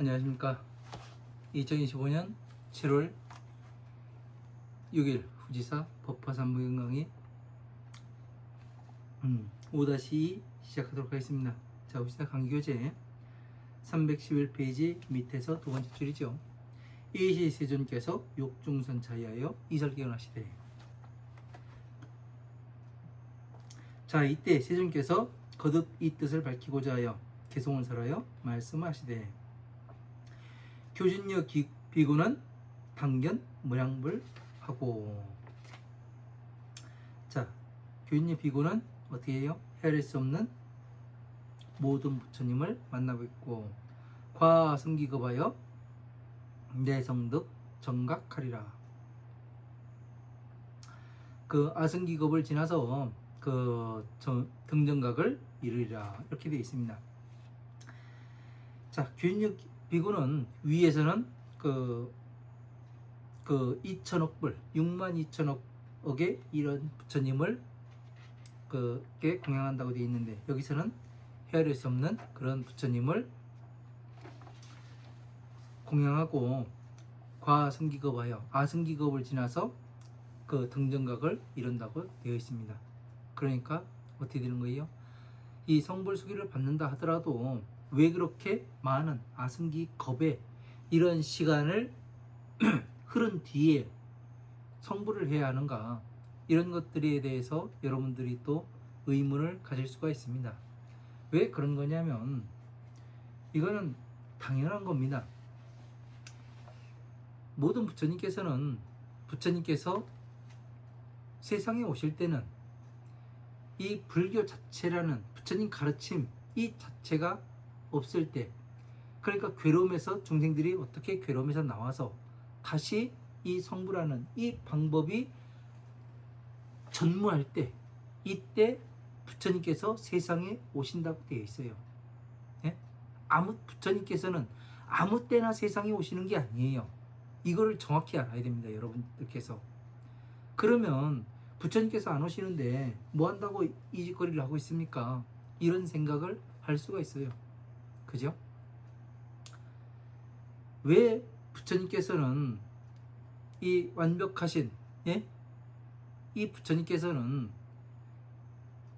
안녕하십니까. 2025년 7월 6일 후지사 법화산부인 강의 5-2 시작하도록 하겠습니다. 자, 후지사 강의교재 311페이지 밑에서 두 번째 줄이죠. 이시 세존께서 욕중선 차이하여 이설경을 하시되. 자, 이때 세존께서 거듭 이 뜻을 밝히고자 하여 개송을 설하여 말씀하시되, 교진여 비구는 당견 무량불하고. 자, 교진여 비구는 어떻게 해요? 헤아릴 수 없는 모든 부처님을 만나고 있고, 과승기급하여 내성득 정각하리라. 그 아승기급을 지나서 그 등정각을 이루리라, 이렇게 되어 있습니다. 자, 교진여 비구는 위에서는 그 2천억 불, 6만 2천억의 이런 부처님을 그게 공양한다고 되어 있는데, 여기서는 헤아릴 수 없는 그런 부처님을 공양하고 과승기급하여 아승기급을 지나서 그 등정각을 이룬다고 되어 있습니다. 그러니까 어떻게 되는 거예요? 이 성불수기를 받는다 하더라도 왜 그렇게 많은 아승기겁의 이런 시간을 흐른 뒤에 성불을 해야 하는가, 이런 것들에 대해서 여러분들이 또 의문을 가질 수가 있습니다. 왜 그런 거냐면, 이거는 당연한 겁니다. 모든 부처님께서 세상에 오실 때는 이 불교 자체라는 부처님 가르침 이 자체가 없을 때, 그러니까 괴로움에서 중생들이 어떻게 괴로움에서 나와서 다시 이 성불하는 이 방법이 전무할 때, 이때 부처님께서 세상에 오신다고 되어 있어요. 예? 부처님께서는 아무 때나 세상에 오시는 게 아니에요. 이거를 정확히 알아야 됩니다, 여러분들께서. 그러면 부처님께서 안 오시는데 뭐 한다고 이 짓거리를 하고 있습니까? 이런 생각을 할 수가 있어요. 그죠? 왜 부처님께서는 이 완벽하신 이 부처님께서는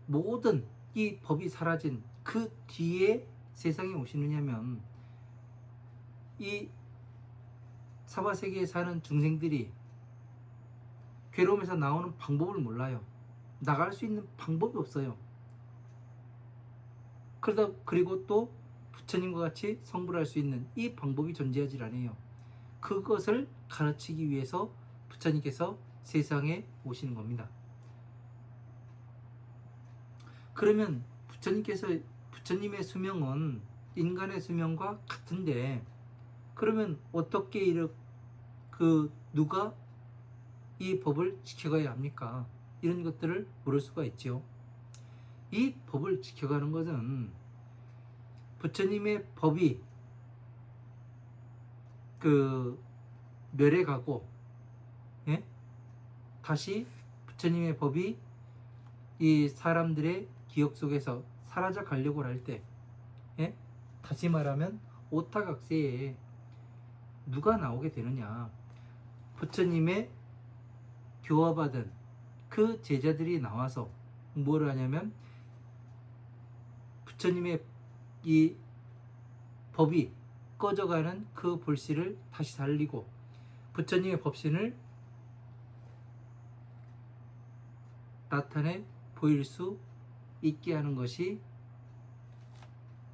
모든 이 법이 사라진 그 뒤에 세상에 오시느냐면, 이 사바세계에 사는 중생들이 괴로움에서 나오는 방법을 몰라요. 나갈 수 있는 방법이 없어요. 그리고 또 부처님과 같이 성불할 수 있는 이 방법이 존재하지 않아요. 그것을 가르치기 위해서 부처님께서 세상에 오시는 겁니다. 그러면 부처님의 수명은 인간의 수명과 같은데, 그러면 어떻게 누가 이 법을 지켜가야 합니까? 이런 것들을 물을 수가 있죠. 이 법을 지켜가는 것은 부처님의 법이 멸해가고, 다시 부처님의 법이 이 사람들의 기억 속에서 사라져 가려고 할 때, 다시 말하면 오타각세에 누가 나오게 되느냐? 부처님의 교화받은 그 제자들이 나와서 뭘 하냐면, 부처님의 이 법이 꺼져가는 그 불씨를 다시 살리고, 부처님의 법신을 나타내 보일 수 있게 하는 것이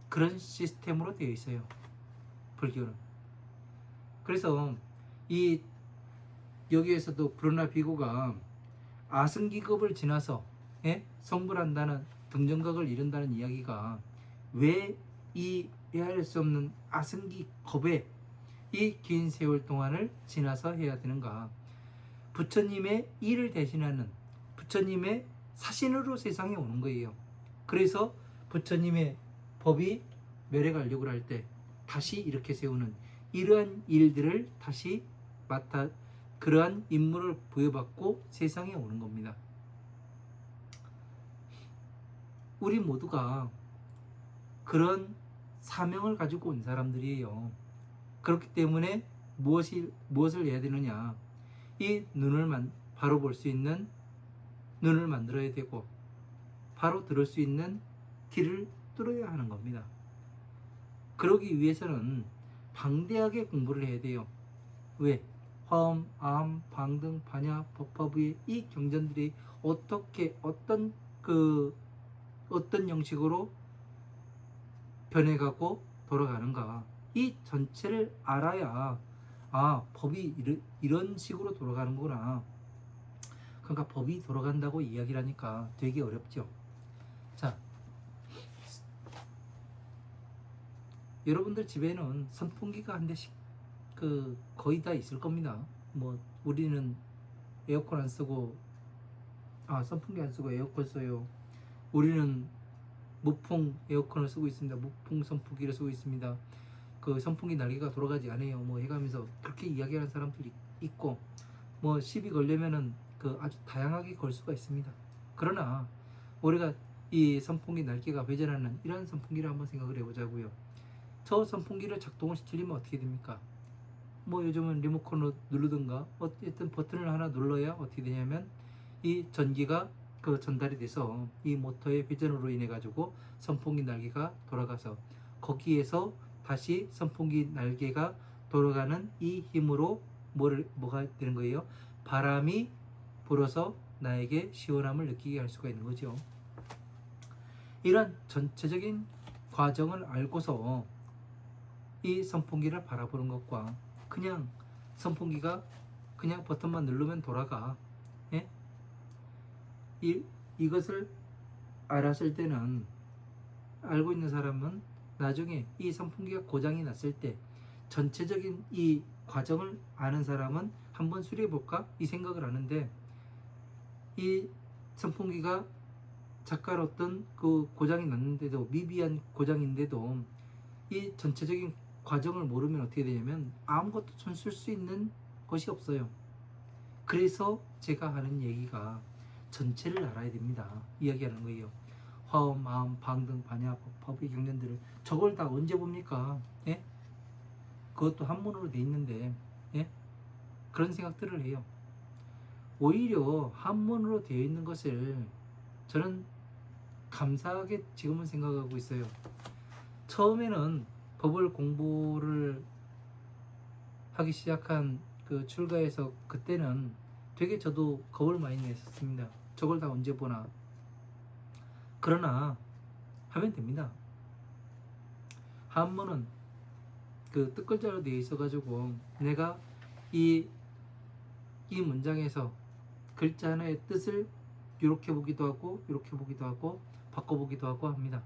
그런 시스템으로 되어 있어요, 불교는. 그래서 여기에서도 브루나 비구가 아승기급을 지나서 성불한다는, 등정각을 이룬다는 이야기가 왜 이 헤아릴 수 없는 아승기급의 이 긴 세월 동안을 지나서 해야 되는가? 부처님의 일을 대신하는 부처님의 사신으로 세상에 오는 거예요. 그래서 부처님의 법이 멸해가려고 할 때 다시 이렇게 세우는, 이러한 일들을 다시 그러한 임무를 부여받고 세상에 오는 겁니다. 우리 모두가 그런 사명을 가지고 온 사람들이에요. 그렇기 때문에 무엇을 해야 되느냐? 이 눈을 바로 볼 수 있는 눈을 만들어야 되고 바로 들을 수 있는 귀를 뚫어야 하는 겁니다. 그러기 위해서는 방대하게 공부를 해야 돼요. 왜? 화엄, 암, 방등, 반야, 법화부의 이 경전들이 어떻게 어떤 형식으로 변해가고 돌아가는가, 이 전체를 알아야 법이 이런 식으로 돌아가는구나. 그러니까 법이 돌아간다고 이야기를 하니까 되게 어렵죠. 자, 여러분들 집에는 선풍기가 한 대씩 거의 다 있을 겁니다. 뭐 우리는 에어컨 안 쓰고 선풍기 안 쓰고 에어컨 써요. 우리는 무풍 에어컨을 쓰고 있습니다. 무풍 선풍기를 쓰고 있습니다. 그 선풍기 날개가 돌아가지 않아요. 뭐 해가면서 그렇게 이야기하는 사람들이 있고, 뭐 시비 걸려면은 아주 다양하게 걸 수가 있습니다. 그러나 우리가 이 선풍기 날개가 회전하는 이런 선풍기를 한번 생각을 해보자고요. 저 선풍기를 작동을 시키려면 어떻게 됩니까? 뭐 요즘은 리모컨으로 누르든가 어쨌든 버튼을 하나 눌러야 어떻게 되냐면 이 전기가 전달이 돼서 이 모터의 회전으로 인해 가지고 선풍기 날개가 돌아가서 거기에서 다시 선풍기 날개가 돌아가는 이 힘으로 뭐가 되는 거예요? 바람이 불어서 나에게 시원함을 느끼게 할 수가 있는 거죠. 이런 전체적인 과정을 알고서 이 선풍기를 바라보는 것과 그냥 선풍기가 그냥 버튼만 누르면 돌아가, 예? 이것을 알았을 때는, 알고 있는 사람은 나중에 이 선풍기가 고장이 났을 때 전체적인 이 과정을 아는 사람은 한번 수리해 볼까 이 생각을 하는데, 이 선풍기가 작가로던 고장이 났는데도, 미비한 고장인데도 이 전체적인 과정을 모르면 어떻게 되냐면 아무것도 손쓸 수 있는 것이 없어요. 그래서 제가 하는 얘기가 전체를 알아야 됩니다. 이야기하는 거예요. 화엄, 암, 방등, 반야, 법의 경전들을 저걸 다 언제 봅니까? 예? 그것도 한문으로 돼 있는데, 예? 그런 생각들을 해요. 오히려 한문으로 되어 있는 것을 저는 감사하게 지금은 생각하고 있어요. 처음에는 법을 공부를 하기 시작한 출가에서 그때는 되게 저도 겁을 많이 냈었습니다. 저걸 다 언제 보나. 그러나 하면 됩니다. 한문은 뜻글자로 되어 있어가지고 내가 이 문장에서 글자 하나의 뜻을 이렇게 보기도 하고 이렇게 보기도 하고 바꿔보기도 하고 합니다.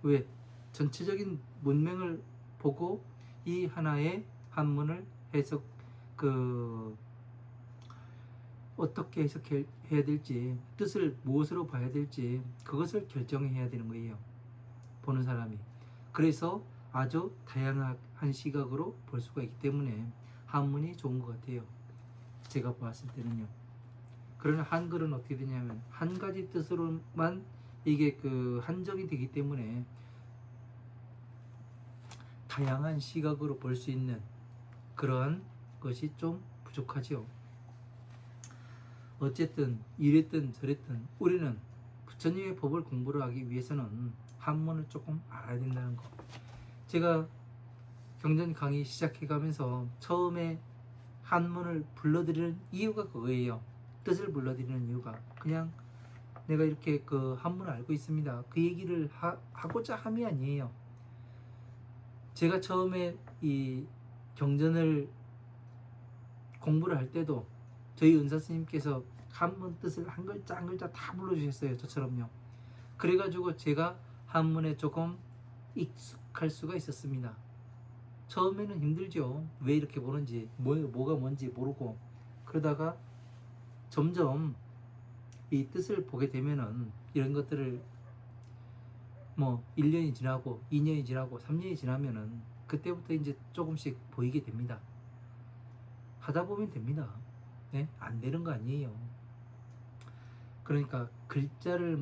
왜? 전체적인 문맥을 보고 이 하나의 한문을 해석 어떻게 해석해야 될지, 뜻을 무엇으로 봐야 될지 그것을 결정해야 되는 거예요. 보는 사람이. 그래서 아주 다양한 시각으로 볼 수가 있기 때문에 한문이 좋은 것 같아요. 제가 봤을 때는요. 그러나 한글은 어떻게 되냐면 한 가지 뜻으로만 이게 한정이 되기 때문에 다양한 시각으로 볼 수 있는 그러한 것이 좀 부족하지요. 어쨌든 이랬든 저랬든 우리는 부처님의 법을 공부를 하기 위해서는 한문을 조금 알아야 된다는 거. 제가 경전 강의 시작해가면서 처음에 한문을 불러드리는 이유가 그거예요. 뜻을 불러드리는 이유가 그냥 내가 이렇게 한문을 알고 있습니다, 그 얘기를 하고자 함이 아니에요. 제가 처음에 이 경전을 공부를 할 때도 저희 은사 스님께서 한문 뜻을 한 글자 한 글자 다 불러주셨어요. 저처럼요. 그래가지고 제가 한문에 조금 익숙할 수가 있었습니다. 처음에는 힘들죠. 왜 이렇게 보는지, 뭐가 뭔지 모르고. 그러다가 점점 이 뜻을 보게 되면은 이런 것들을 뭐 1년이 지나고 2년이 지나고 3년이 지나면은 그때부터 이제 조금씩 보이게 됩니다. 하다 보면 됩니다. 네? 안 되는 거 아니에요. 그러니까 글자를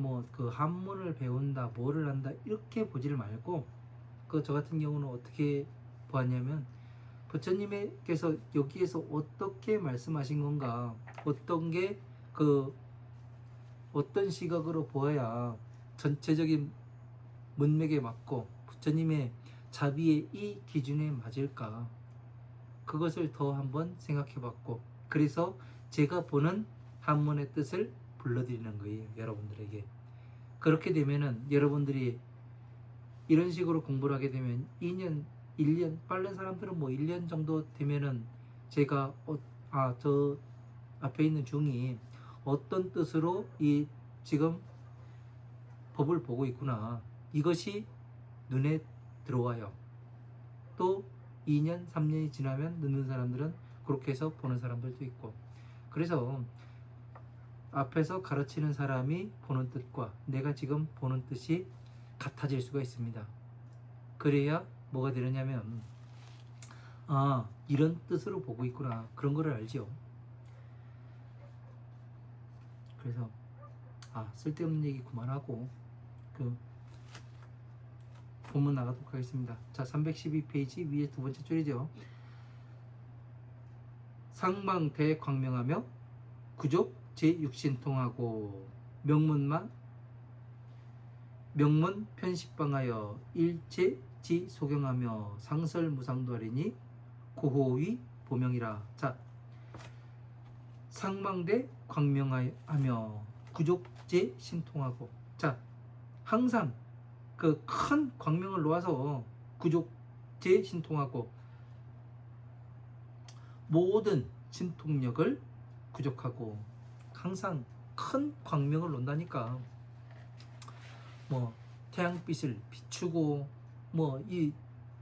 한문을 배운다, 뭐를 한다 이렇게 보지를 말고 저 같은 경우는 어떻게 보았냐면 부처님께서 여기에서 어떻게 말씀하신 건가, 어떤 시각으로 보아야 전체적인 문맥에 맞고 부처님의 자비의 이 기준에 맞을까, 그것을 더 한번 생각해 봤고, 그래서 제가 보는 한문의 뜻을 불러드리는 거예요, 여러분들에게. 그렇게 되면은 여러분들이 이런 식으로 공부를 하게 되면 2년, 1년, 빠른 사람들은 뭐 1년 정도 되면은 제가 저 앞에 있는 중이 어떤 뜻으로 이 지금 법을 보고 있구나, 이것이 눈에 들어와요. 또 2년, 3년이 지나면 늦는 사람들은 그렇게 해서 보는 사람들도 있고, 그래서 앞에서 가르치는 사람이 보는 뜻과 내가 지금 보는 뜻이 같아질 수가 있습니다. 그래야 뭐가 되느냐면, 이런 뜻으로 보고 있구나, 그런 거를 알죠. 그래서 쓸데없는 얘기 그만하고 그 본문 나가도록 하겠습니다. 자, 312페이지 위에 두 번째 줄이죠. 상방대광명하며 구족 제6신통하고 명문 편식방하여 일체지 소경하며 상설무상도하리니 고호의 보명이라. 자, 상방대 광명하며 구족제 신통하고, 자, 항상 그 큰 광명을 놓아서 구족제 신통하고, 모든 신통력을 구족하고, 항상 큰 광명을 놓는다니까. 뭐 태양빛을 비추고, 뭐 이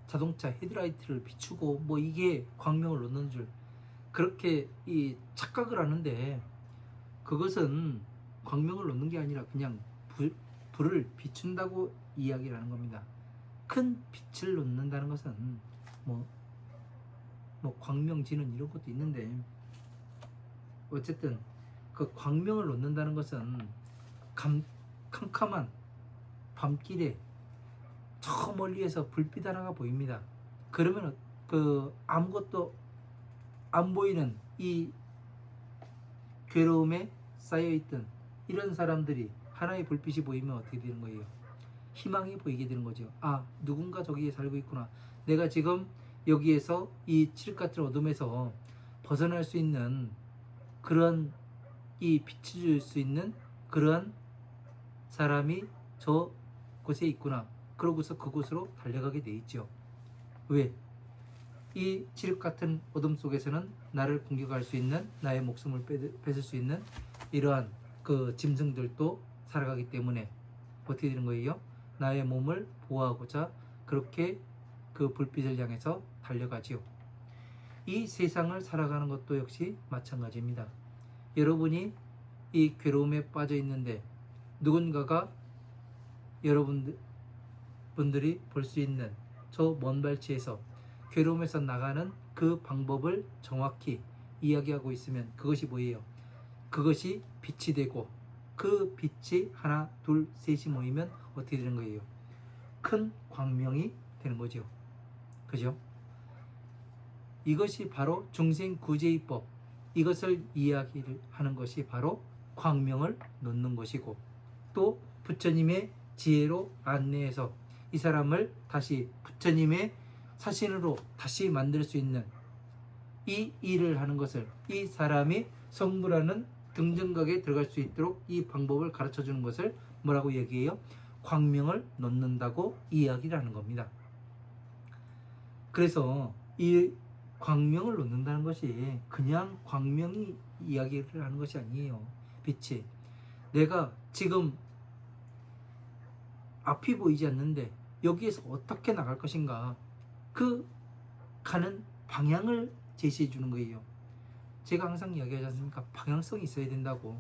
자동차 헤드라이트를 비추고, 뭐 이게 광명을 놓는 줄 그렇게 이 착각을 하는데, 그것은 광명을 놓는 게 아니라 그냥 불을 비춘다고 이야기를 하는 겁니다. 큰 빛을 놓는다는 것은 뭐 광명지는 이런 것도 있는데, 어쨌든 그 광명을 놓는다는 것은 캄캄한 밤길에 저 멀리에서 불빛 하나가 보입니다. 그러면 그 아무것도 안 보이는 이 괴로움에 쌓여있던 이런 사람들이 하나의 불빛이 보이면 어떻게 되는 거예요? 희망이 보이게 되는 거죠. 누군가 저기에 살고 있구나. 내가 지금 여기에서 이 칠흑 같은 어둠에서 벗어날 수 있는 그런, 이 빛을 줄 수 있는 그러한 사람이 저 곳에 있구나. 그러고서 그곳으로 달려가게 돼 있죠. 왜? 이 칠흑 같은 어둠 속에서는 나를 공격할 수 있는, 나의 목숨을 뺏을 수 있는 이러한 그 짐승들도 살아가기 때문에 어떻게 되는 거예요? 나의 몸을 보호하고자 그렇게 그 불빛을 향해서 달려가지요. 이 세상을 살아가는 것도 역시 마찬가지입니다. 여러분이 이 괴로움에 빠져 있는데 누군가가 여러분들이 볼 수 있는 저 먼 발치에서 괴로움에서 나가는 그 방법을 정확히 이야기하고 있으면 그것이 뭐예요? 그것이 빛이 되고, 그 빛이 하나, 둘, 셋이 모이면 어떻게 되는 거예요? 큰 광명이 되는 거죠. 그죠? 이것이 바로 중생구제의법, 이것을 이야기를 하는 것이 바로 광명을 놓는 것이고, 또 부처님의 지혜로 안내해서 이 사람을 다시 부처님의 사신으로 다시 만들 수 있는 이 일을 하는 것을, 이 사람이 성불하는 등정각에 들어갈 수 있도록 이 방법을 가르쳐 주는 것을 뭐라고 얘기해요? 광명을 놓는다고 이야기를 하는 겁니다. 그래서 이 광명을 놓는다는 것이 그냥 광명이 이야기를 하는 것이 아니에요. 빛이, 내가 지금 앞이 보이지 않는데 여기에서 어떻게 나갈 것인가, 그 가는 방향을 제시해 주는 거예요. 제가 항상 이야기하지 않습니까? 방향성이 있어야 된다고.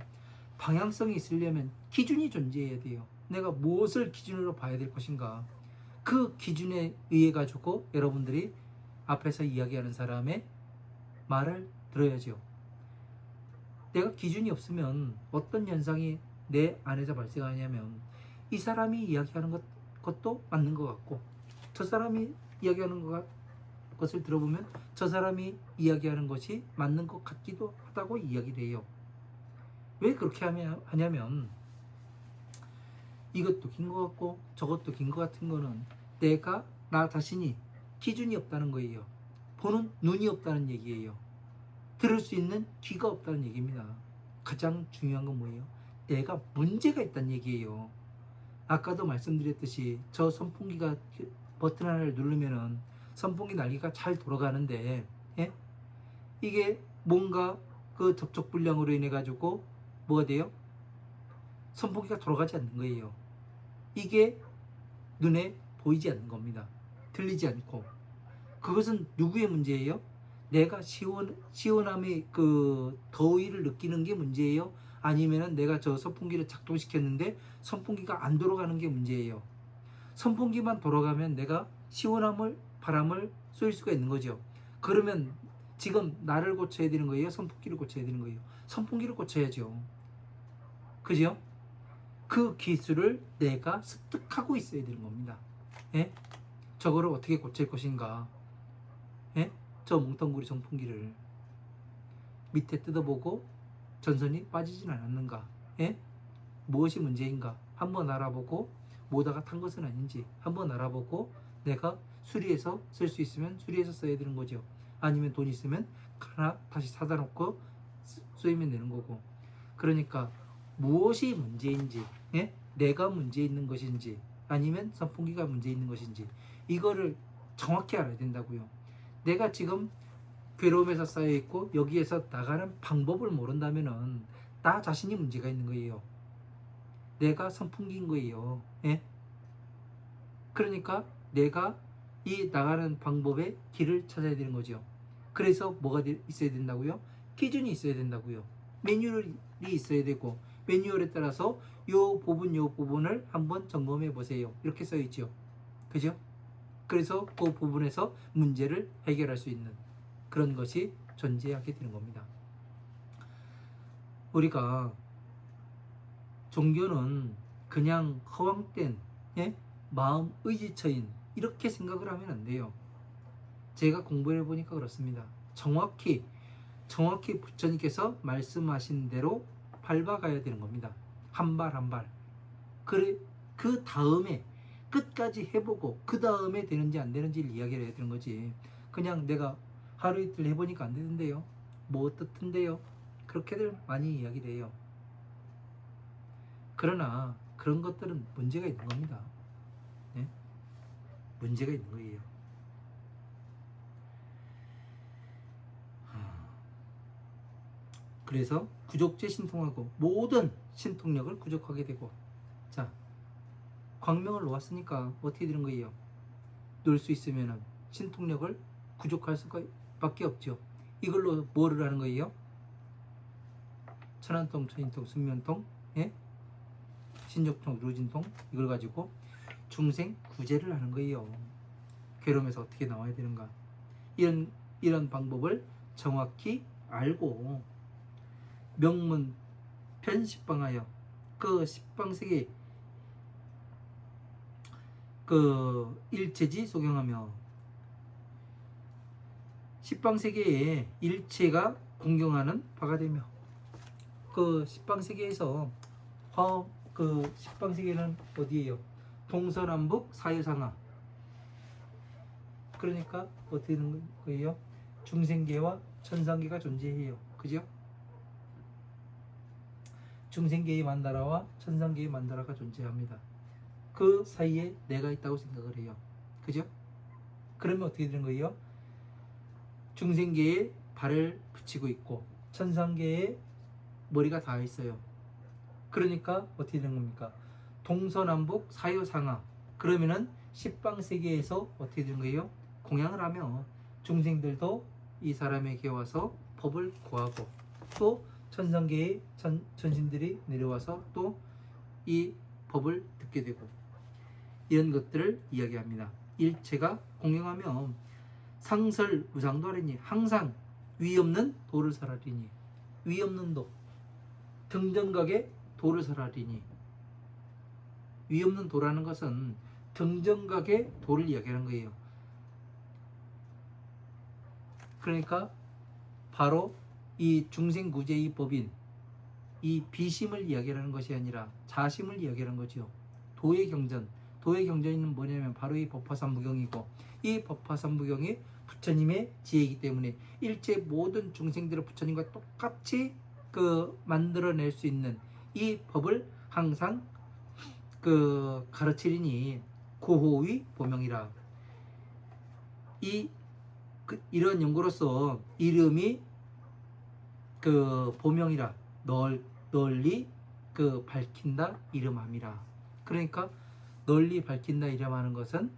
방향성이 있으려면 기준이 존재해야 돼요. 내가 무엇을 기준으로 봐야 될 것인가, 그 기준에 의해 가지고 여러분들이 앞에서 이야기하는 사람의 말을 들어야죠. 내가 기준이 없으면 어떤 현상이 내 안에서 발생하냐면, 이 사람이 이야기하는 것도 맞는 것 같고 저 사람이 이야기하는 것을 들어보면 저 사람이 이야기하는 것이 맞는 것 같기도 하다고 이야기를 해요. 왜 그렇게 하냐면 이것도 긴 것 같고 저것도 긴 것 같은 거는 내가 나 자신이 기준이 없다는 거예요. 보는 눈이 없다는 얘기예요. 들을 수 있는 귀가 없다는 얘기입니다. 가장 중요한 건 뭐예요? 내가 문제가 있다는 얘기예요. 아까도 말씀드렸듯이 저 선풍기가 버튼 하나를 누르면은 선풍기 날개가 잘 돌아가는데, 예? 이게 뭔가 그 접촉 불량으로 인해 가지고 뭐가 돼요? 선풍기가 돌아가지 않는 거예요. 이게 눈에 보이지 않는 겁니다. 들리지 않고. 그것은 누구의 문제예요? 내가 시원함의 그 더위를 느끼는 게 문제예요? 아니면은 내가 저 선풍기를 작동시켰는데 선풍기가 안 돌아가는 게 문제예요? 선풍기만 돌아가면 내가 시원함을 바람을 쏠 수가 있는 거죠. 그러면 지금 나를 고쳐야 되는 거예요? 선풍기를 고쳐야 되는 거예요? 선풍기를 고쳐야죠. 그죠? 그 기술을 내가 습득하고 있어야 되는 겁니다. 예? 저거를 어떻게 고칠 것인가? 예? 저 뭉텅구리 선풍기를 밑에 뜯어보고 전선이 빠지진 않았는가? 예? 무엇이 문제인가? 한번 알아보고 모다가 탄 것은 아닌지 한번 알아보고 내가 수리해서 쓸 수 있으면 수리해서 써야 되는 거죠. 아니면 돈 있으면 하나 다시 사다 놓고 쓰이면 되는 거고. 그러니까 무엇이 문제인지, 예? 내가 문제 있는 것인지 아니면 선풍기가 문제 있는 것인지 이거를 정확히 알아야 된다고요. 내가 지금 괴로움에서 쌓여 있고 여기에서 나가는 방법을 모른다면은 나 자신이 문제가 있는 거예요. 내가 선풍기인 거예요. 예? 그러니까 내가 이 나가는 방법의 길을 찾아야 되는 거죠. 그래서 뭐가 있어야 된다고요? 기준이 있어야 된다고요. 매뉴얼이 있어야 되고 매뉴얼에 따라서 요 부분을 한번 점검해 보세요. 이렇게 써 있죠. 그죠? 그래서 그 부분에서 문제를 해결할 수 있는 그런 것이 존재하게 되는 겁니다. 우리가 종교는 그냥 허황된, 예? 마음 의지처인 이렇게 생각을 하면 안 돼요. 제가 공부를 해보니까 그렇습니다. 정확히 부처님께서 말씀하신 대로 밟아가야 되는 겁니다. 한 발 한 발. 그래, 그 다음에 끝까지 해보고 그 다음에 되는지 안 되는지를 이야기를 해야 되는 거지. 그냥 내가 하루 이틀 해보니까 안 되는데요. 뭐 어떻던데요. 그렇게들 많이 이야기를 해요. 그러나 그런 것들은 문제가 있는 겁니다. 네? 문제가 있는 거예요. 그래서 구족제 신통하고 모든 신통력을 구족하게 되고, 자, 광명을 놓았으니까 어떻게 되는 거예요? 놓을 수 있으면은 신통력을 구족할 수밖에 없죠. 이걸로 뭐를 하는 거예요? 천안통, 천인통, 순면통, 예? 신족통, 루진통 이걸 가지고 중생 구제를 하는 거예요. 괴로움에서 어떻게 나와야 되는가? 이런 방법을 정확히 알고 명문 편십방하여 그 십방세계 그 일체지 소경하며 십방세계의 일체가 공경하는 바가 되며 그 십방세계에서 그 십방세계는 어디예요? 동서남북 사유상하. 그러니까 어떻게 되는 거예요? 중생계와 천상계가 존재해요. 그죠? 중생계의 만다라와 천상계의 만다라가 존재합니다. 그 사이에 내가 있다고 생각을 해요. 그죠? 그러면 어떻게 되는 거예요? 중생계에 발을 붙이고 있고 천상계에 머리가 닿아 있어요. 그러니까 어떻게 되는 겁니까? 동서남북 사유상하. 그러면은 십방세계에서 어떻게 되는 거예요? 공양을 하며 중생들도 이 사람에게 와서 법을 구하고 또 천상계의 천신들이 내려와서 또 이 법을 듣게 되고 이런 것들을 이야기합니다. 일체가 공경하며 상설무상도 하리니 항상 위없는 도를 설하리니 위없는 도 등정각의 도를 설하리니 위없는 도라는 것은 등정각의 도를 이야기하는 거예요. 그러니까 바로 이 중생구제의 법인 이 비심을 이야기하는 것이 아니라 자심을 이야기하는 거죠. 도의 경전. 도의 경전은 뭐냐면 바로 이 법화삼부경이고, 이 법화삼부경이 부처님의 지혜이기 때문에 일체 모든 중생들을 부처님과 똑같이 만들어낼 수 있는 이 법을 항상 가르치리니 고호의 보명이라. 이런 연구로서 이름이 보명이라, 널리 밝힌다 이름함이라. 그러니까 널리 밝힌다 이름하는 것은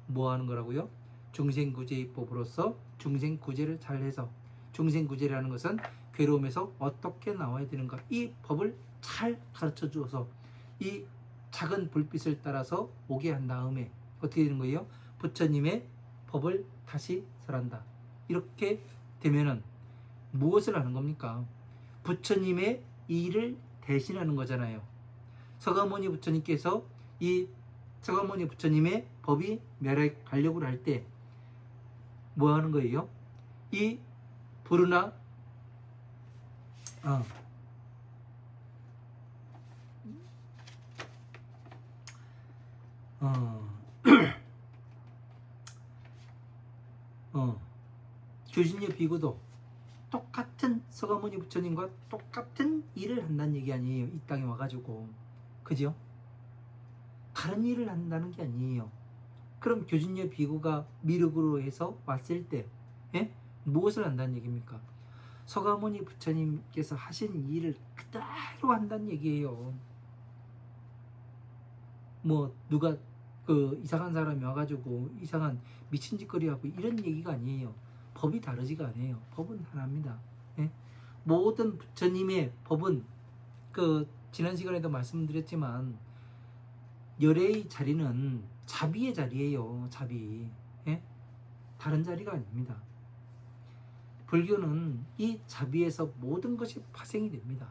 뭐 하는 거라고요? 중생구제법으로서 중생구제를 잘해서, 중생구제라는 것은 괴로움에서 어떻게 나와야 되는가, 이 법을 잘 가르쳐 주어서 이 작은 불빛을 따라서 오게 한 다음에 어떻게 되는 거예요? 부처님의 법을 다시 설한다. 이렇게 되면은 무엇을 하는 겁니까? 부처님의 일을 대신하는 거잖아요. 서가모니 부처님께서 이 서가모니 부처님의 법이 멸하려고 할 때 뭐 하는 거예요? 이 부르나 교진의 비구도 똑같은 서가모니 부처님과 똑같은 일을 한다는 얘기 아니에요. 이 땅에 와가지고. 그죠? 다른 일을 한다는 게 아니에요. 그럼 교진의 비구가 미륵으로 해서 왔을 때 무엇을 한다는 얘기입니까? 서가모니 부처님께서 하신 일을 그대로 한다는 얘기예요. 뭐 누가 이상한 사람이 와가지고 이상한 미친 짓거리 하고 이런 얘기가 아니에요. 법이 다르지가 않아요. 법은 하나입니다. 모든 부처님의 법은 지난 시간에도 말씀드렸지만 열애의 자리는 자비의 자리예요. 자비. 다른 자리가 아닙니다. 불교는 이 자비에서 모든 것이 파생이 됩니다.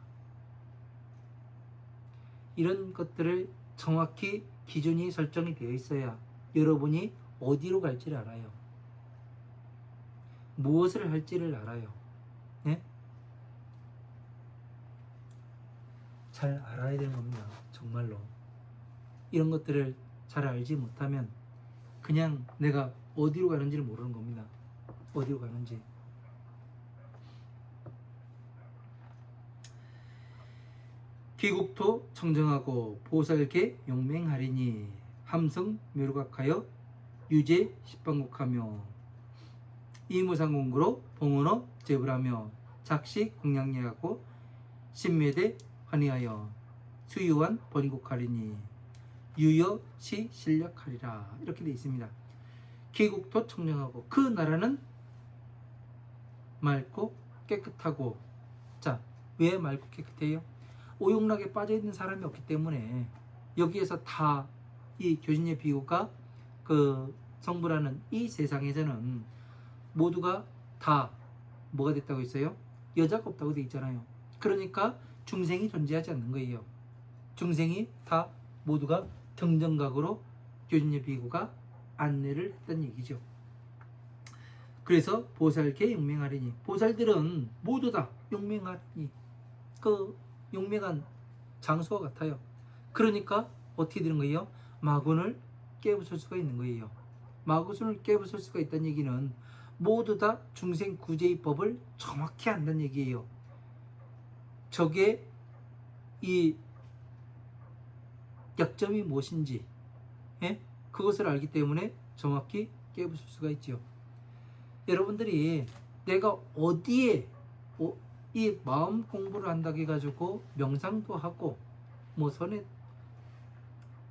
이런 것들을 정확히 기준이 설정이 되어 있어야 여러분이 어디로 갈지를 알아요. 무엇을 할지를 알아요. 잘 알아야 되는 겁니다. 정말로. 이런 것들을 잘 알지 못하면 그냥 내가 어디로 가는지를 모르는 겁니다. 어디로 가는지. 귀국토 청정하고 보살계 용맹하리니 함성 묘루각하여 유제 십방국하며 이무상공구로 봉헌어 제불하며 작식 공양례하고 신매대 환희하여 수유한 번국하리니 유여시 실력하리라. 이렇게 되어 있습니다. 귀국토 청정하고, 그 나라는 맑고 깨끗하고. 자, 왜 맑고 깨끗해요? 오용락에 빠져있는 사람이 없기 때문에. 여기에서 다 이 교진의 비구가 성불하는 이 세상에서는 모두가 다 뭐가 됐다고 했어요? 여자가 없다고 되어 있잖아요. 그러니까 중생이 존재하지 않는 거예요. 중생이 다 모두가 정정각으로 교진의 비구가 안내를 했던 얘기죠. 그래서 보살계 용맹하리니, 보살들은 모두 다 용맹하리니 용맹한 장수와 같아요. 그러니까 어떻게 되는 거예요? 마군을 깨부술 수가 있는 거예요. 마군을 깨부술 수가 있다는 얘기는 모두 다 중생 구제의 법을 정확히 안다는 얘기예요. 저게 이 약점이 무엇인지 그것을 알기 때문에 정확히 깨부술 수가 있죠. 여러분들이 내가 어디에 이 마음 공부를 한다고 해가지고 명상도 하고 선에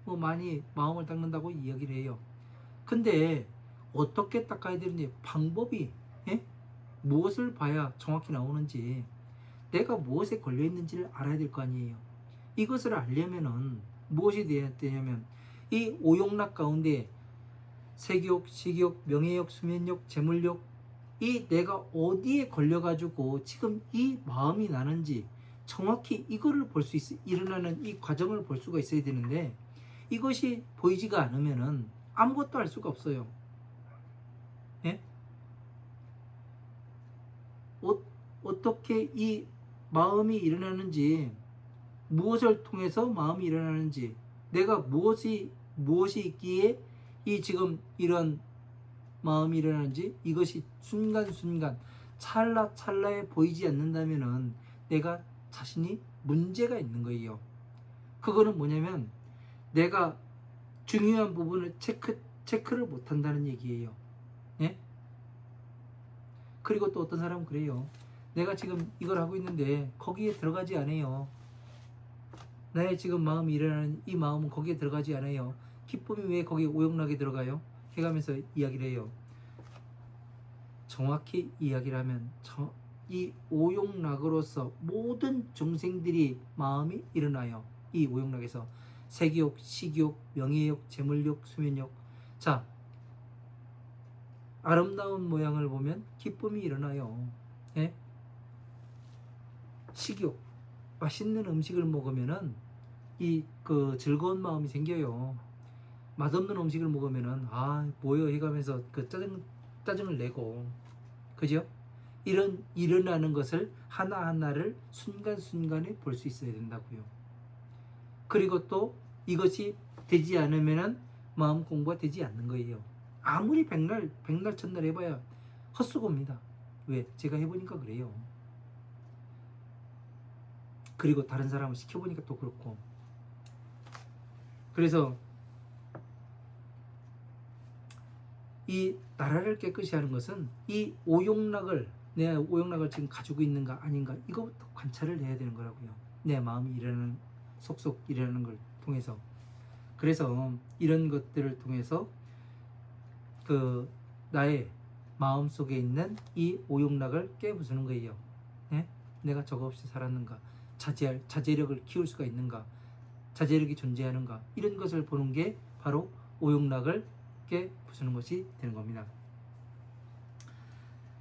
많이 마음을 닦는다고 이야기를 해요. 근데 어떻게 닦아야 되는지 방법이 무엇을 봐야 정확히 나오는지, 내가 무엇에 걸려 있는지를 알아야 될 거 아니에요. 이것을 알려면은 무엇이 돼야 되냐면 이 오용락 가운데 색욕, 식욕, 명예욕, 수면욕, 재물욕, 이 내가 어디에 걸려가지고 지금 이 마음이 나는지 정확히 이거를 볼 수 있어, 일어나는 이 과정을 볼 수가 있어야 되는데 이것이 보이지가 않으면은 아무것도 할 수가 없어요. 어떻게 이 마음이 일어나는지, 무엇을 통해서 마음이 일어나는지, 내가 무엇이 있기에 이 지금 이런 마음이 일어나는지, 이것이 순간순간 찰나찰나에 보이지 않는다면은 내가 자신이 문제가 있는 거예요. 그거는 뭐냐면 내가 중요한 부분을 체크를 못 한다는 얘기예요. 예? 그리고 또 어떤 사람은 그래요. 내가 지금 이걸 하고 있는데 거기에 들어가지 않아요. 나의 지금 마음이 일어나는 이 마음은 거기에 들어가지 않아요. 기쁨이 왜 거기에 오용락에 들어가요? 해가면서 이야기를 해요. 정확히 이야기를 하면 이 오용락으로서 모든 중생들이 마음이 일어나요. 이 오용락에서 색욕, 식욕, 명예욕, 재물욕, 수면욕. 자, 아름다운 모양을 보면 기쁨이 일어나요. 예? 식욕, 맛있는 음식을 먹으면은 그 즐거운 마음이 생겨요. 맛없는 음식을 먹으면은 뭐요 해가면서 그 짜증을 내고, 그죠? 일어나는 것을 하나하나를 순간순간에 볼 수 있어야 된다고요. 그리고 또 이것이 되지 않으면은 마음 공부가 되지 않는 거예요. 아무리 백날 천날 해봐야 헛수고입니다. 왜? 제가 해보니까 그래요. 그리고 다른 사람을 시켜보니까 또 그렇고. 그래서 이 나라를 깨끗이 하는 것은 이 오용락을, 내가 오용락을 지금 가지고 있는가 아닌가, 이거부터 관찰을 해야 되는 거라고요. 내 마음이 일어나는, 속속 일어나는 걸 통해서. 그래서 이런 것들을 통해서 그 나의 마음 속에 있는 이 오용락을 깨부수는 거예요. 네? 내가 저거 없이 살았는가, 자제력을 키울 수가 있는가, 자제력이 존재하는가, 이런 것을 보는 게 바로 오용락을 깨부수는 것이 되는 겁니다.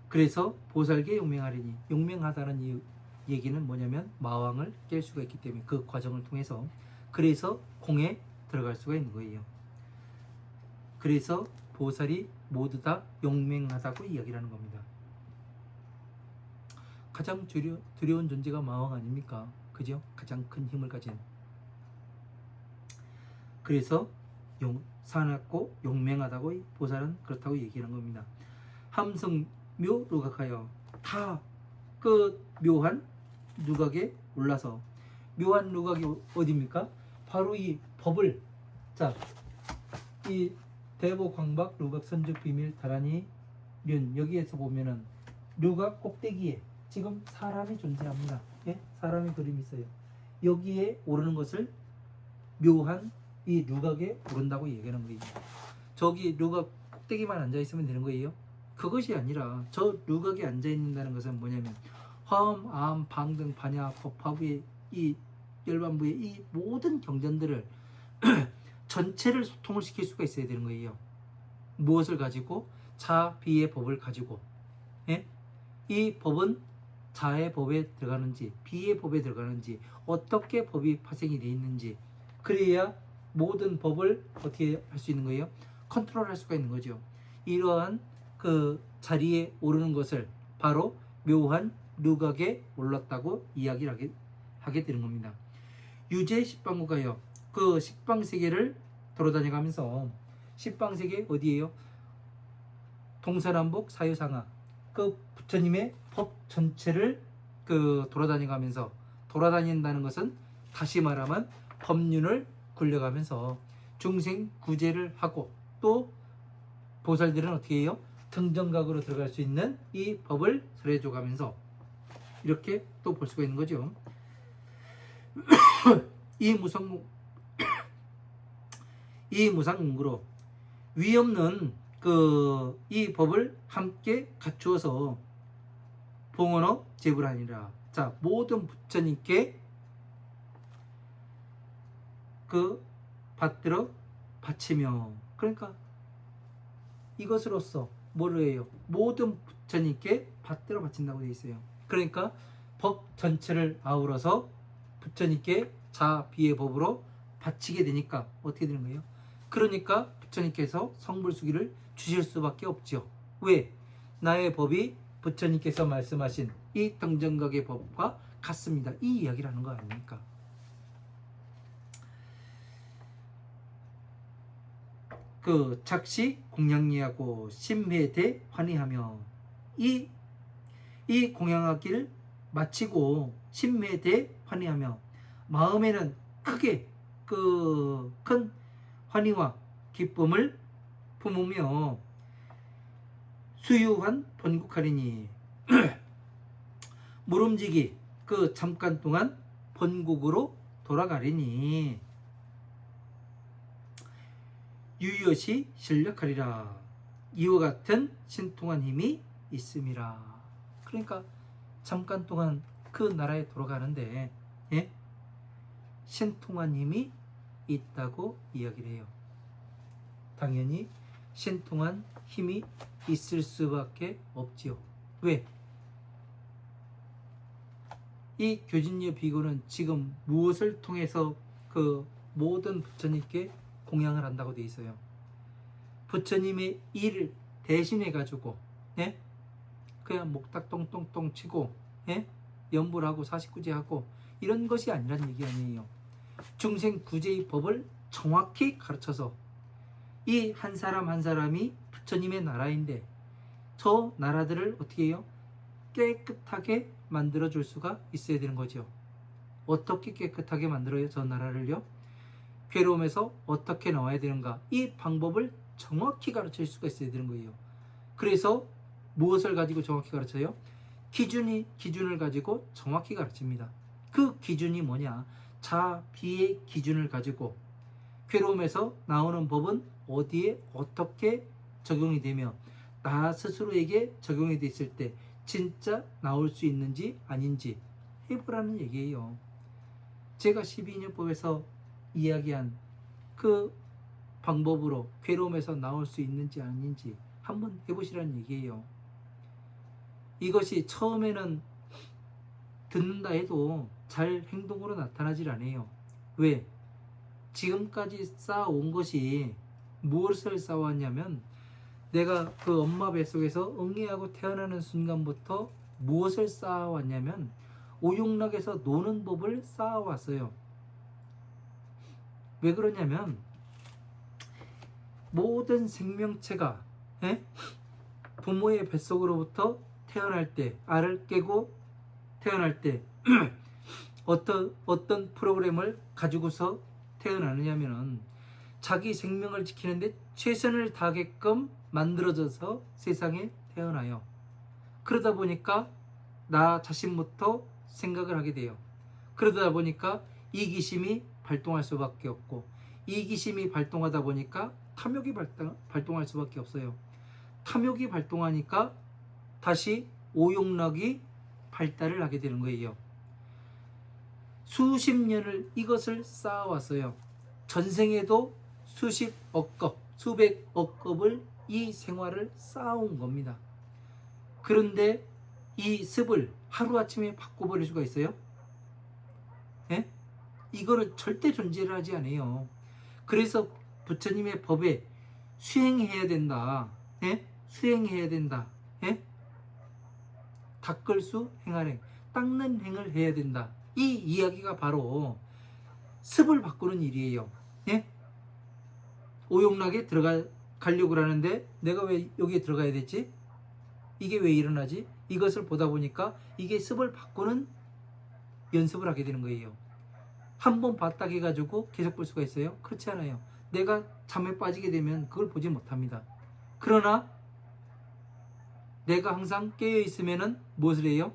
그래서 보살계 용맹하리니, 용맹하다는 이 얘기는 뭐냐면 마왕을 깰 수가 있기 때문에 그 과정을 통해서, 그래서 공에 들어갈 수가 있는 거예요. 그래서 보살이 모두 다 용맹하다고 이야기를 하는 겁니다. 가장 두려운 존재가 마왕 아닙니까? 그죠? 가장 큰 힘을 가진. 그래서 사납고 용맹하다고 보살은 그렇다고 얘기하는 겁니다. 함성 묘 누각하여, 다 그 묘한 누각에 올라서, 묘한 누각이 어디입니까? 바로 이 법을, 자, 이 대보 광박 누각 선적 비밀 다라니 륜, 여기에서 보면은 누각 꼭대기에 지금 사람이 존재합니다. 예? 사람의 그림이 있어요. 여기에 오르는 것을 묘한 이 누각에 오른다고 얘기하는 거예요. 저기 누각 꼭대기만 앉아 있으면 되는 거예요? 그것이 아니라 저 누각에 앉아 있는다는 것은 뭐냐면 화엄, 암, 방 등 반야, 법화부의 이 열반부의 이 모든 경전들을 전체를 소통을 시킬 수가 있어야 되는 거예요. 무엇을 가지고? 자, 비의 법을 가지고. 예? 이 법은 자의 법에 들어가는지 비의 법에 들어가는지 어떻게 법이 파생이 되어 있는지, 그래야 모든 법을 어떻게 할 수 있는 거예요? 컨트롤할 수가 있는 거죠. 이러한 그 자리에 오르는 것을 바로 묘한 누각에 올랐다고 이야기를 하게 되는 겁니다. 유제 십방구가요, 그 십방세계를 돌아다녀가면서, 십방세계 어디예요? 동서남북 사유상하, 그 부처님의 법 전체를 그 돌아다닌다는 것은 다시 말하면 법륜을 굴려가면서 중생 구제를 하고, 또 보살들은 어떻게 해요? 등정각으로 들어갈 수 있는 이 법을 설해줘 가면서 이렇게 또 볼 수가 있는 거죠. 이 무상문구로 위 없는 이 법을 함께 갖추어서 봉헌어 제불하니라. 자, 모든 부처님께 받들어 바치며, 그러니까 이것으로써 뭐를 해요? 모든 부처님께 받들어 바친다고 되어 있어요. 그러니까 법 전체를 아우러서 부처님께 자 비의 법으로 바치게 되니까 어떻게 되는 거예요? 그러니까 부처님께서 성불수기를 주실 수밖에 없죠. 왜? 나의 법이 부처님께서 말씀하신 이 등정각의 법과 같습니다. 이 이야기를 하는 거 아닙니까? 그 작시 공양리하고 심회대 환희하며 이 공양하기를 마치고 심회대 환희하며 마음에는 크게 그 큰 환희와 기쁨을 품으며 수유한 본국하리니 모름지기 그 잠깐 동안 본국으로 돌아가리니 유효시 실력하리라. 이와 같은 신통한 힘이 있음이라. 그러니까 잠깐 동안 그 나라에 돌아가는데 예? 신통한 힘이 있다고 이야기를 해요. 당연히 신통한 힘이 있을 수밖에 없지요. 왜? 이 교진녀 비고는 지금 무엇을 통해서 그 모든 부처님께 공양을 한다고 되어 있어요. 부처님의 일을 대신해 가지고 예? 그냥 목탁 똥똥똥 치고 예? 연불하고 사식구제하고 이런 것이 아니란 얘기 아니에요. 중생 구제의 법을 정확히 가르쳐서 이 한 사람 한 사람이 부처님의 나라인데 저 나라들을 어떻게 해요? 깨끗하게 만들어 줄 수가 있어야 되는 거죠. 어떻게 깨끗하게 만들어요? 저 나라를요? 괴로움에서 어떻게 나와야 되는가? 이 방법을 정확히 가르칠 수가 있어야 되는 거예요. 그래서 무엇을 가지고 정확히 가르쳐요? 기준을 가지고 정확히 가르칩니다. 그 기준이 뭐냐? 자비의 기준을 가지고 괴로움에서 나오는 법은 어디에 어떻게 적용이 되며 나 스스로에게 적용이 됐을 때 진짜 나올 수 있는지 아닌지 해보라는 얘기예요. 제가 12인연법에서 이야기한 그 방법으로 괴로움에서 나올 수 있는지 아닌지 한번 해보시라는 얘기예요. 이것이 처음에는 듣는다 해도 잘 행동으로 나타나질 않아요. 왜? 지금까지 쌓아온 것이 무엇을 쌓아왔냐면 내가 그 엄마 뱃속에서 응애하고 태어나는 순간부터 무엇을 쌓아왔냐면 오욕락에서 노는 법을 쌓아왔어요. 왜 그러냐면 모든 생명체가 부모의 뱃속으로부터 태어날 때 알을 깨고 태어날 때 어떤 프로그램을 가지고서 태어나느냐면은 자기 생명을 지키는데 최선을 다하게끔 만들어져서 세상에 태어나요. 그러다 보니까 나 자신부터 생각을 하게 돼요. 그러다 보니까 이기심이 발동할 수밖에 없고 이기심이 발동하다 보니까 탐욕이 발동할 수밖에 없어요. 탐욕이 발동하니까 다시 오욕락이 발달을 하게 되는 거예요. 수십 년을 이것을 쌓아왔어요. 전생에도 수십억 급, 수백억 급을 이 생활을 쌓아온 겁니다. 그런데 이 습을 하루아침에 바꿔버릴 수가 있어요? 예? 이거는 절대 존재를 하지 않아요. 그래서 부처님의 법에 수행해야 된다. 예? 수행해야 된다. 예? 닦을 수 행하행, 닦는 행을 해야 된다. 이 이야기가 바로 습을 바꾸는 일이에요. 예? 오욕락에 가려고 하는데 내가 왜 여기에 들어가야 됐지? 이게 왜 일어나지? 이것을 보다 보니까 이게 습을 바꾸는 연습을 하게 되는 거예요. 한번 봤다 해가지고 계속 볼 수가 있어요? 그렇지 않아요. 내가 잠에 빠지게 되면 그걸 보지 못합니다. 그러나 내가 항상 깨어 있으면은 무엇을 해요?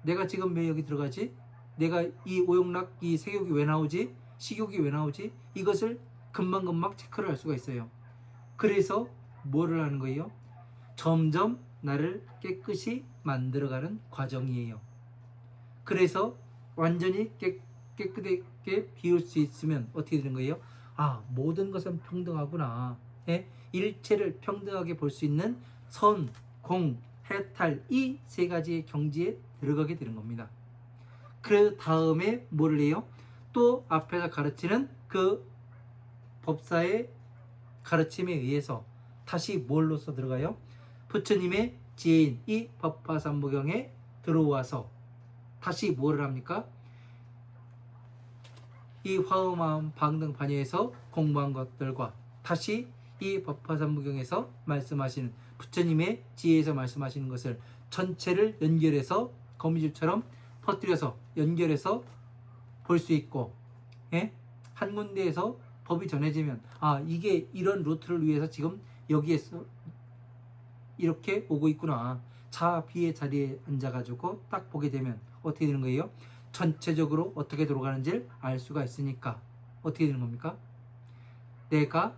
내가 지금 왜 여기 들어가지? 내가 이 오욕락, 이 색욕이 왜 나오지? 식욕이 왜 나오지? 이것을 금방금방 체크를 할 수가 있어요. 그래서 뭐를 하는 거예요? 점점 나를 깨끗이 만들어가는 과정이에요. 그래서 완전히 깨끗하게 비울 수 있으면 어떻게 되는 거예요? 아, 모든 것은 평등하구나. 예? 일체를 평등하게 볼 수 있는 선, 공, 해탈 이 세 가지의 경지에 들어가게 되는 겁니다. 그 다음에 뭐를 해요? 또 앞에서 가르치는 그 법사의 가르침에 의해서 다시 뭘로서 들어가요? 부처님의 지혜인 이 법화삼부경에 들어와서 다시 뭐를 합니까? 이 화엄하음 방등 반야에서 공부한 것들과 다시 이 법화삼부경에서 말씀하시는 부처님의 지혜에서 말씀하시는 것을 전체를 연결해서 거미줄처럼 퍼뜨려서 연결해서 볼 수 있고, 예? 한 군데에서 법이 전해지면 이게 이런 루트를 위해서 지금 여기에서 이렇게 오고 있구나. 자비의 자리에 앉아가지고 딱 보게 되면 어떻게 되는 거예요? 전체적으로 어떻게 돌아가는지를 알 수가 있으니까 어떻게 되는 겁니까? 내가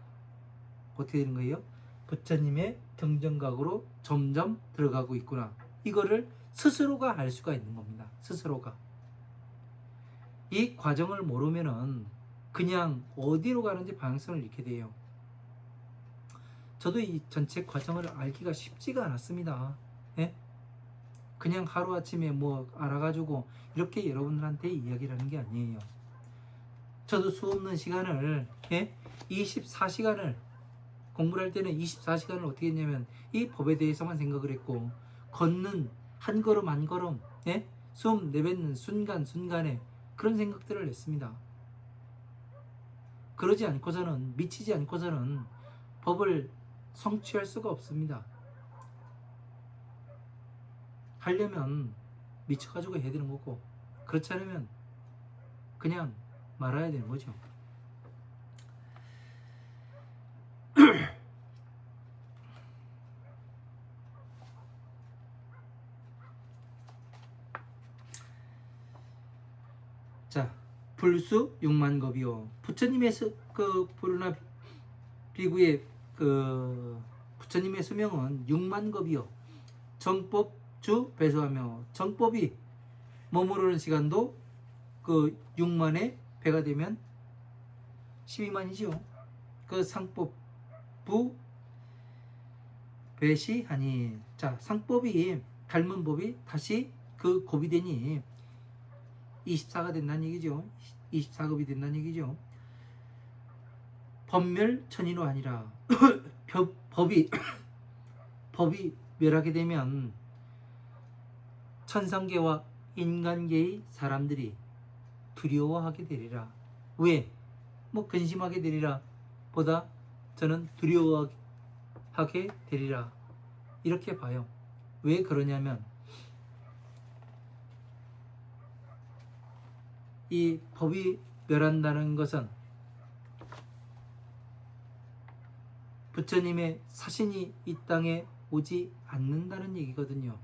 어떻게 되는 거예요? 부처님의 경전각으로 점점 들어가고 있구나. 이거를 스스로가 알 수가 있는 겁니다. 스스로가. 이 과정을 모르면은 그냥 어디로 가는지 방향성을 잃게 돼요. 저도 이 전체 과정을 알기가 쉽지가 않았습니다. 예? 그냥 하루아침에 뭐 알아가지고 이렇게 여러분들한테 이야기를 하는 게 아니에요. 저도 수없는 시간을 24시간을 공부를 할 때는 24시간을 어떻게 했냐면 이 법에 대해서만 생각을 했고, 걷는 한 걸음 한 걸음 숨 내뱉는 순간순간에 그런 생각들을 했습니다. 그러지 않고서는, 미치지 않고서는 법을 성취할 수가 없습니다. 하려면 미쳐가지고 해야 되는 거고, 그렇지 않으면 그냥 말아야 되는 거죠. 자, 불수 육만겁이요. 부처님의 그 부르나 비구의 그 부처님의 수명은 육만겁이요. 정법 주 배수하며, 정법이 머무르는 시간도 그 6만의 배가 되면 12만이죠. 그 상법 부 배시하니. 자, 상법이 닮은 법이 다시 그 곱이 되니 24가 된다는 얘기죠. 24급이 된다는 얘기죠. 법멸천인호 아니라 법이 멸하게 되면 천상계와 인간계의 사람들이 두려워하게 되리라. 왜? 뭐 근심하게 되리라 보다 저는 두려워하게 되리라 이렇게 봐요. 왜 그러냐면 이 법이 멸한다는 것은 부처님의 사신이 이 땅에 오지 않는다는 얘기거든요.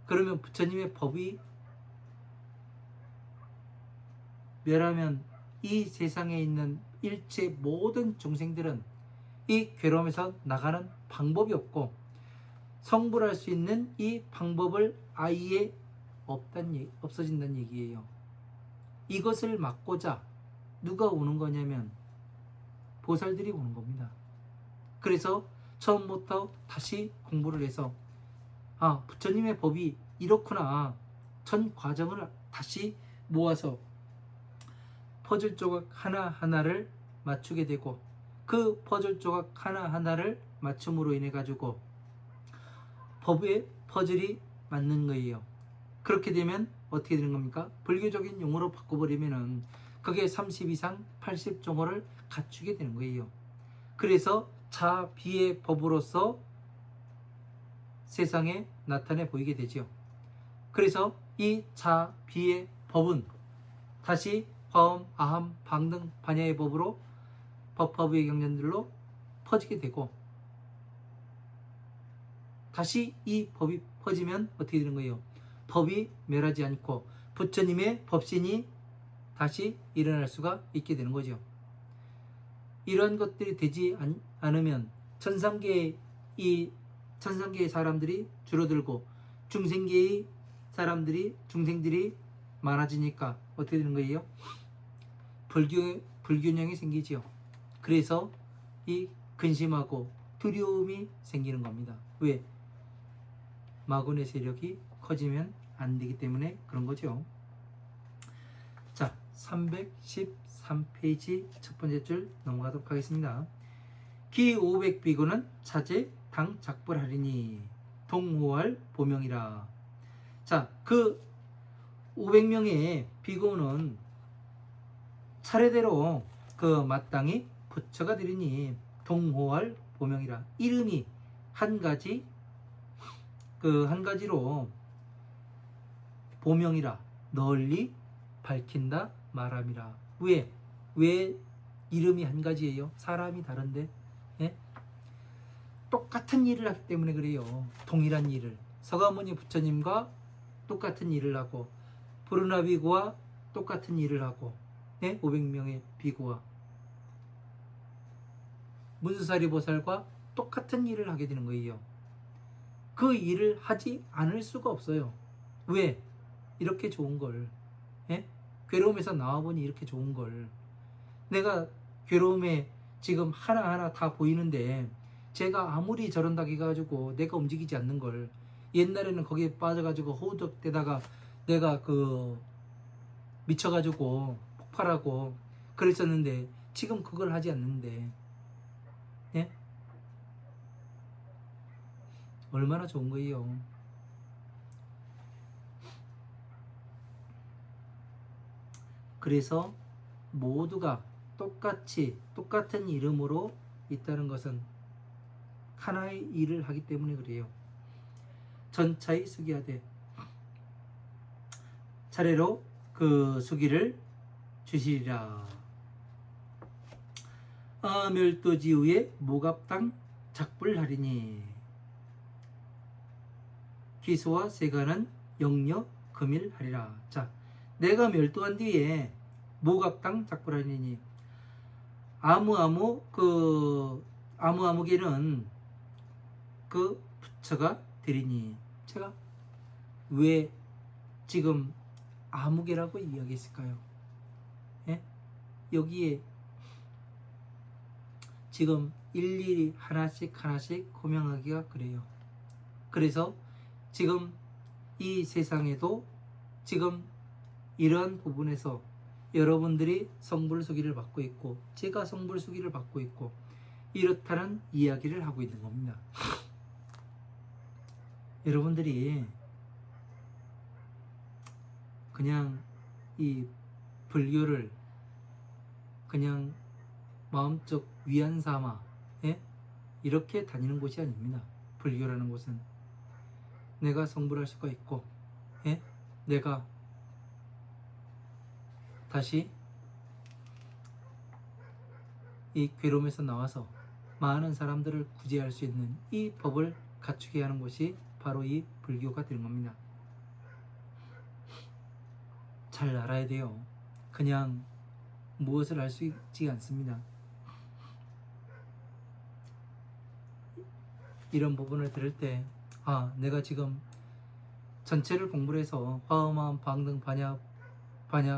그러면 부처님의 법이 멸하면 이 세상에 있는 일체 모든众생들은 이 괴로움에서 나가는 방법이 없고, 성불할 수 있는 이 방법을 아예 없어진다는 얘기예요. 이것을 막고자 누가 오는 거냐면 보살들이 오는 겁니다. 그래서 처음부터 다시 공부를 해서 부처님의 법이 이렇구나, 전 과정을 다시 모아서 퍼즐 조각 하나하나를 맞추게 되고, 그 퍼즐 조각 하나하나를 맞춤으로 인해 가지고 법의 퍼즐이 맞는 거예요. 그렇게 되면 어떻게 되는 겁니까? 불교적인 용어로 바꿔버리면은 그게 30 이상 80종어를 갖추게 되는 거예요. 그래서 자비의 법으로서 세상에 나타내 보이게 되죠. 그래서 이 자비의 법은 다시 화엄, 아함, 방등, 반야의 법으로 법화부의 경전들로 퍼지게 되고, 다시 이 법이 퍼지면 어떻게 되는 거예요? 법이 멸하지 않고 부처님의 법신이 다시 일어날 수가 있게 되는 거죠. 이런 것들이 되지 않으면 천상계의 사람들이 줄어들고 중생계의 중생들이 많아지니까 어떻게 되는 거예요? 불균형이 생기지요. 그래서 이 근심하고 두려움이 생기는 겁니다. 왜? 마군의 세력이 커지면 안 되기 때문에 그런 거죠. 자, 313페이지 첫 번째 줄 넘어가도록 하겠습니다. 기 500비구는 차제 모각당 작불하리니 동호할 보명이라. 자, 그 500명의 비구는 차례대로 그 마땅히 부처가 되리니 동호할 보명이라. 이름이 한 가지, 그 한 가지로 보명이라 널리 밝힌다 말함이라. 왜 이름이 한 가지예요? 사람이 다른데, 예? 똑같은 일을 하기 때문에 그래요. 동일한 일을. 서가모니 부처님과 똑같은 일을 하고, 부르나비고와 똑같은 일을 하고, 예? 500명의 비고와 문수사리 보살과 똑같은 일을 하게 되는 거예요. 그 일을 하지 않을 수가 없어요. 왜? 이렇게 좋은 걸, 예? 괴로움에서 나와보니 이렇게 좋은 걸. 내가 괴로움에 지금 하나하나 다 보이는데 제가 아무리 저런다 해가지고 내가 움직이지 않는 걸, 옛날에는 거기에 빠져가지고 호적대다가 내가 그 미쳐가지고 폭발하고 그랬었는데 지금 그걸 하지 않는데, 예? 얼마나 좋은 거예요. 그래서 모두가 똑같은 이름으로 있다는 것은 하나의 일을 하기 때문에 그래요. 전차의 수기하되. 차례로 그 수기를 주시리라. 멸도지우의 모갑당 작불하리니 기수와 세간은 영려 금일하리라. 자, 내가 멸도한 뒤에 모갑당 작불하리니 아무개는 그 부처가 되리니. 제가 왜 지금 아무개라고 이야기했을까요? 예? 여기에 지금 일일이 하나씩 호명하기가 그래요. 그래서 지금 이 세상에도 지금 이러한 부분에서 여러분들이 성불수기를 받고 있고 제가 성불수기를 받고 있고 이렇다는 이야기를 하고 있는 겁니다. 여러분들이 그냥 이 불교를 그냥 마음적 위안 삼아, 예? 이렇게 다니는 곳이 아닙니다. 불교라는 곳은 내가 성불할 수가 있고, 예? 내가 다시 이 괴로움에서 나와서 많은 사람들을 구제할 수 있는 이 법을 갖추게 하는 것이 바로 이 불교가 되는 겁니다. 잘 알아야 돼요. 그냥 무엇을 할 수 있지 않습니다. 이런 부분을 들을 때, 내가 지금 전체를 공부를 해서 화엄함 방등 반야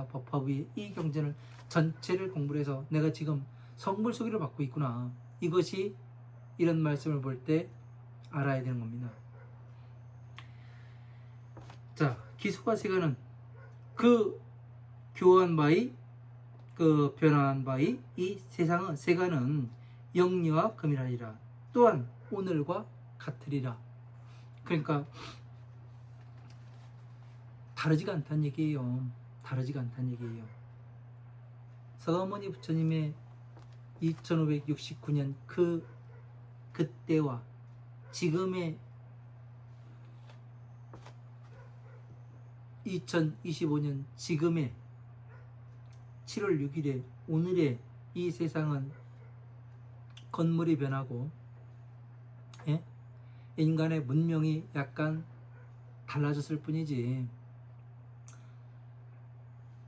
법화위 이 경전을 전체를 공부를 해서 내가 지금 성불수기를 받고 있구나. 이것이 이런 말씀을 볼 때 알아야 되는 겁니다. 자, 기수와 세간은 그 교환 바이, 그 변화한 바이 이 세간은 영리와 금이라니라. 또한 오늘과 같으리라. 그러니까 다르지가 않다는 얘기예요. 다르지가 않다는 얘기예요. 서가모니 부처님의 2569년 그때와 지금의 2025년 지금의 7월 6일에 오늘의 이 세상은 건물이 변하고, 예? 인간의 문명이 약간 달라졌을 뿐이지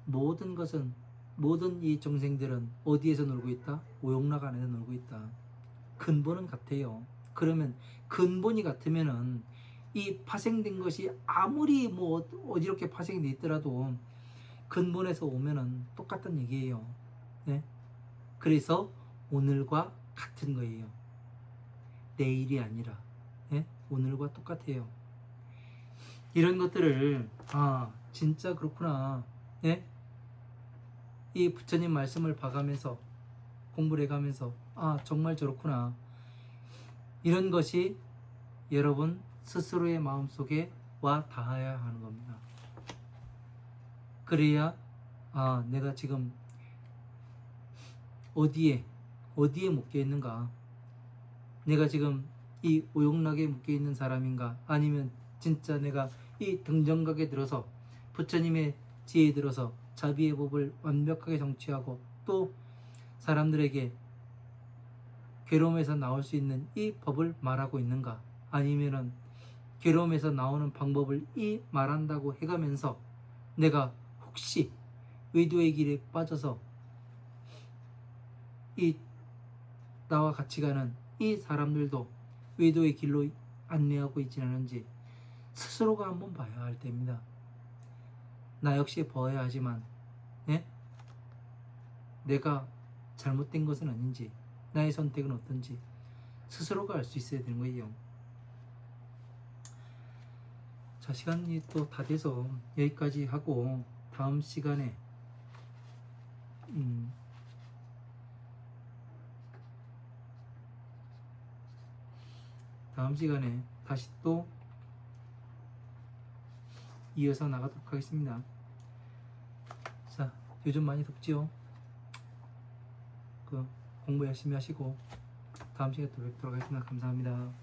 모든 이 정생들은 어디에서 놀고 있다? 오용락 안에서 놀고 있다. 근본은 같아요. 그러면 근본이 같으면은 이 파생된 것이 아무리 어디렇게 파생돼 있더라도 근본에서 오면은 똑같은 얘기예요. 네? 그래서 오늘과 같은 거예요. 내일이 아니라, 네? 오늘과 똑같아요. 이런 것들을 진짜 그렇구나. 네? 이 부처님 말씀을 봐가면서 공부를 해가면서 정말 저렇구나. 이런 것이 여러분 스스로의 마음속에 와 닿아야 하는 겁니다. 그래야 내가 지금 어디에 묶여 있는가? 내가 지금 이 오용락에 묶여 있는 사람인가? 아니면 진짜 내가 이 등정각에 들어서 부처님의 지혜에 들어서 자비의 법을 완벽하게 정취하고 또 사람들에게 괴로움에서 나올 수 있는 이 법을 말하고 있는가? 아니면은 괴로움에서 나오는 방법을 이 말한다고 해가면서 내가 혹시 외도의 길에 빠져서 이 나와 같이 가는 이 사람들도 외도의 길로 안내하고 있지는 않은지 스스로가 한번 봐야 할 때입니다. 나 역시 보아야 하지만 내가 잘못된 것은 아닌지 나의 선택은 어떤지 스스로가 알 수 있어야 되는 거예요. 자, 시간이 또 다 돼서 여기까지 하고 다음 시간에 다시 또 이어서 나가도록 하겠습니다. 자, 요즘 많이 덥지요? 공부 열심히 하시고 다음 시간에 또 뵙도록 하겠습니다. 감사합니다.